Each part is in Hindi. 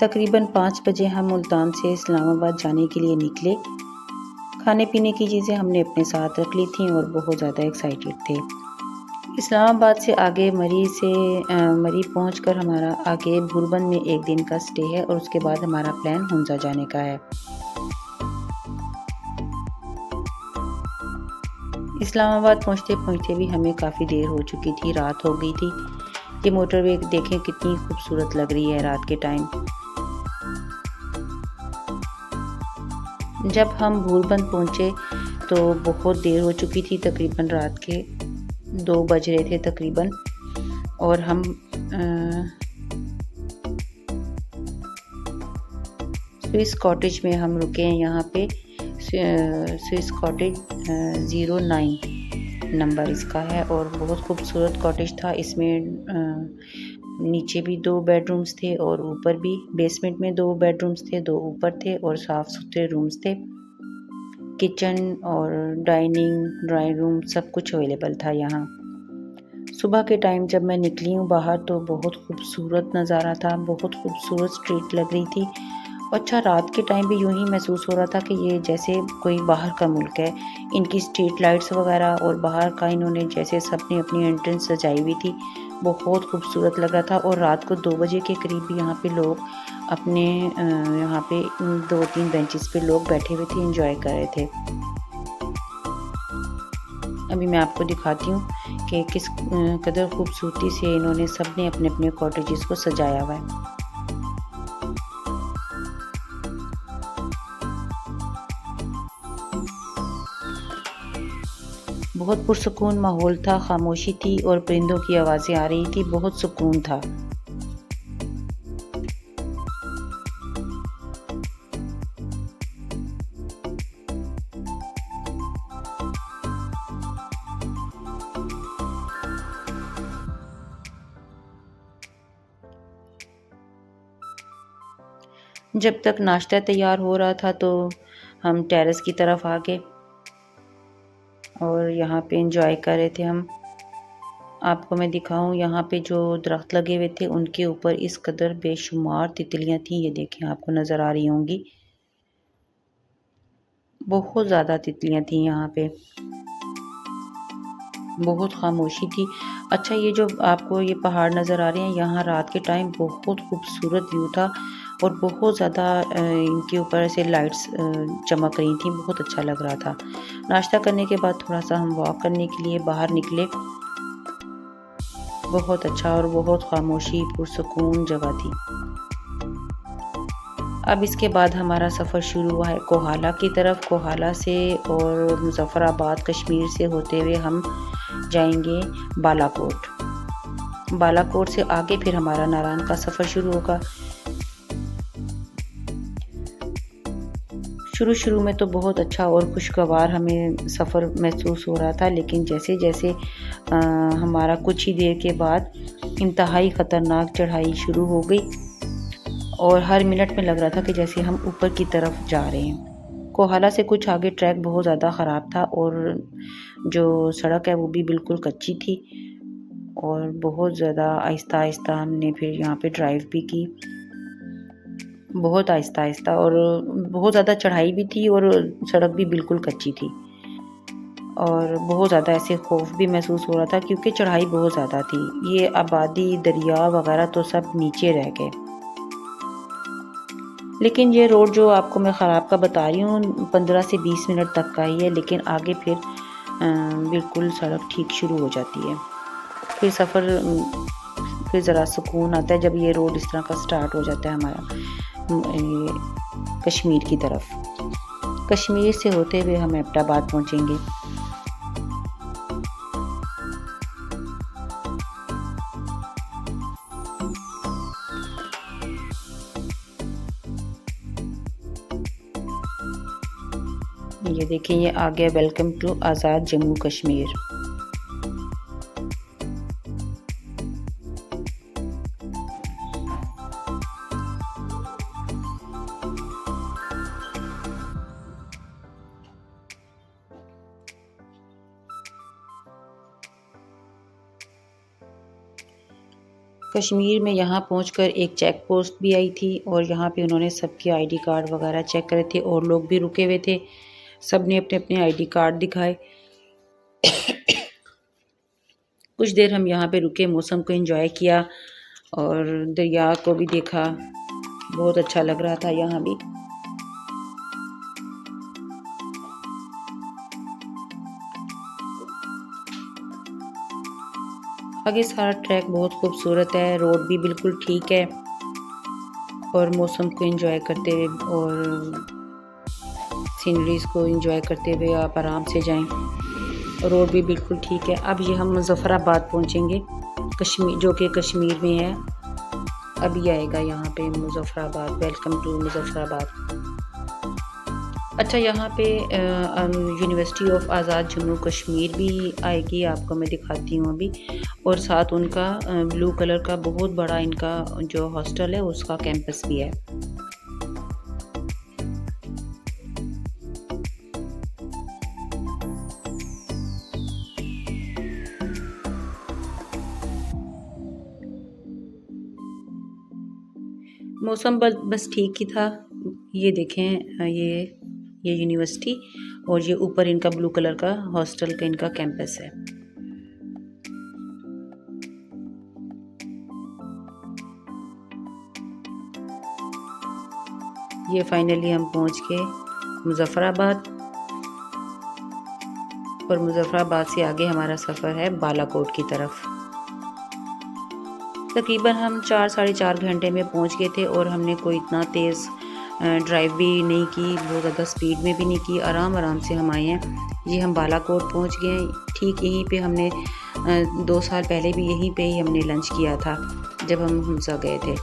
तकरीबन 5 बजे हम मुल्तान से इस्लामाबाद जाने के लिए निकले। खाने पीने की चीज़ें हमने अपने साथ रख ली थीं और बहुत ज़्यादा एक्साइटेड थे। इस्लामाबाद से आगे मरी पहुंचकर हमारा आगे भूरबंद में एक दिन का स्टे है और उसके बाद हमारा प्लान हुंजा जाने का है। इस्लामाबाद पहुंचते पहुंचते भी हमें काफ़ी देर हो चुकी थी, रात हो गई थी। ये मोटरवे देखें कितनी खूबसूरत लग रही है रात के टाइम। जब हम भूरबंद पहुंचे तो बहुत देर हो चुकी थी, तकरीबन रात के 2 बज रहे थे तकरीबन। और हम स्विस कॉटेज में हम रुके हैं। यहाँ पे स्विस कॉटेज 09 नंबर इसका है और बहुत खूबसूरत कॉटेज था। इसमें नीचे भी 2 बेडरूम्स थे और ऊपर भी बेसमेंट में 2 बेडरूम्स थे, 2 ऊपर थे और साफ़ सुथरे रूम्स थे। किचन और डाइनिंग ड्राइंग रूम सब कुछ अवेलेबल था यहाँ। सुबह के टाइम जब मैं निकली हूँ बाहर तो बहुत खूबसूरत नज़ारा था, बहुत खूबसूरत स्ट्रीट लग रही थी। अच्छा, रात के टाइम भी यूं ही महसूस हो रहा था कि ये जैसे कोई बाहर का मुल्क है। इनकी स्ट्रीट लाइट्स वगैरह और बाहर का इन्होंने जैसे सबने अपनी एंट्रेंस सजाई हुई थी, बहुत खूबसूरत लग रहा था। और रात को 2 बजे के करीब भी यहाँ पे लोग अपने यहाँ पे 2-3 बेंचेस पे लोग बैठे हुए थे, एंजॉय कर रहे थे। अभी मैं आपको दिखाती हूँ कि किस कदर खूबसूरती से इन्होंने सबने अपने अपने कॉटेजेस को सजाया हुआ है। बहुत पुरसुकून माहौल था, खामोशी थी और परिंदों की आवाज़ें आ रही थी, बहुत सुकून था। जब तक नाश्ता तैयार हो रहा था तो हम टेरेस की तरफ आ गए और यहाँ पे एंजॉय कर रहे थे हम। आपको मैं दिखाऊं, यहाँ पे जो दरख्त लगे हुए थे उनके ऊपर इस कदर बेशुमार तितलियां थी। ये देखें, आपको नज़र आ रही होंगी, बहुत ज़्यादा तितलियां थी यहाँ पे, बहुत खामोशी थी। अच्छा, ये जो आपको ये पहाड़ नज़र आ रहे हैं, यहाँ रात के टाइम बहुत खूबसूरत व्यू था और बहुत ज़्यादा इनके ऊपर ऐसे लाइट्स चमक रही थी, बहुत अच्छा लग रहा था। नाश्ता करने के बाद थोड़ा सा हम वॉक करने के लिए बाहर निकले। बहुत अच्छा और बहुत खामोशी पुरसुकून जगह थी। अब इसके बाद हमारा सफ़र शुरू हुआ है कोहाला की तरफ। कोहाला से और मुज़फ़्फ़राबाद कश्मीर से होते हुए हम जाएंगे बालाकोट। बालाकोट से आगे फिर हमारा नारायण का सफ़र शुरू होगा। शुरू में तो बहुत अच्छा और खुशगवार हमें सफ़र महसूस हो रहा था, लेकिन जैसे जैसे हमारा कुछ ही देर के बाद इंतहाई ख़तरनाक चढ़ाई शुरू हो गई और हर मिनट में लग रहा था कि जैसे हम ऊपर की तरफ जा रहे हैं। कोहाला से कुछ आगे ट्रैक बहुत ज़्यादा ख़राब था और जो सड़क है वो भी बिल्कुल कच्ची थी और बहुत ज़्यादा आहिस्ता आहिस्ता हमने फिर यहाँ पे ड्राइव भी की, बहुत आहिस्ता आहिस्ता। और बहुत ज़्यादा चढ़ाई भी थी और सड़क भी बिल्कुल कच्ची थी और बहुत ज़्यादा ऐसे खौफ भी महसूस हो रहा था क्योंकि चढ़ाई बहुत ज़्यादा थी। ये आबादी, दरिया वगैरह तो सब नीचे रह गए। लेकिन ये रोड जो आपको मैं ख़राब का बता रही हूँ 15 से 20 मिनट तक का ही है, लेकिन आगे फिर बिल्कुल सड़क ठीक शुरू हो जाती है। फिर फिर ज़रा सुकून आता है जब ये रोड इस तरह का स्टार्ट हो जाता है हमारा कश्मीर की तरफ। कश्मीर से होते हुए हम एबटाबाद पहुँचेंगे। ये देखिए, ये आ गया वेलकम टू आज़ाद जम्मू कश्मीर। कश्मीर में यहाँ पहुंचकर एक चेक पोस्ट भी आई थी और यहाँ पे उन्होंने सबके आईडी कार्ड वगैरह चेक करे थे और लोग भी रुके हुए थे। सब ने अपने अपने आईडी कार्ड दिखाए। कुछ देर हम यहाँ पे रुके, मौसम को एंजॉय किया और दरिया को भी देखा। बहुत अच्छा लग रहा था यहाँ भी। आगे सारा ट्रैक बहुत खूबसूरत है, रोड भी बिल्कुल ठीक है और मौसम को एंजॉय करते हुए और सीनरीज को एंजॉय करते हुए आप आराम से जाएं। रोड भी बिल्कुल ठीक है। अब ये हम मुजफ्फराबाद पहुंचेंगे, कश्मीर, जो कि कश्मीर में है। अभी आएगा यहाँ पे मुजफ्फराबाद। Welcome to Muzaffarabad. अच्छा, यहाँ पे यूनिवर्सिटी ऑफ आज़ाद जम्मू कश्मीर भी आएगी, आपको मैं दिखाती हूँ अभी। और साथ उनका ब्लू कलर का बहुत बड़ा इनका जो हॉस्टल है उसका कैंपस भी है। मौसम बस ठीक ही था। ये देखें, ये यूनिवर्सिटी और ये ऊपर इनका ब्लू कलर का हॉस्टल का इनका कैंपस है। ये फाइनली हम पहुंच गए मुजफ्फराबाद और मुजफ्फराबाद से आगे हमारा सफ़र है बालाकोट की तरफ। तकरीबन हम 4 साढ़े 4 घंटे में पहुंच गए थे और हमने कोई इतना तेज़ ड्राइव भी नहीं की, बहुत ज़्यादा स्पीड में भी नहीं की, आराम से हम आए हैं। ये हम बालाकोट पहुंच गए। ठीक यहीं पे हमने 2 साल पहले भी यहीं पे ही हमने लंच किया था जब हम हमसा गए थे।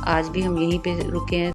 आज भी हम यहीं पे रुके हैं।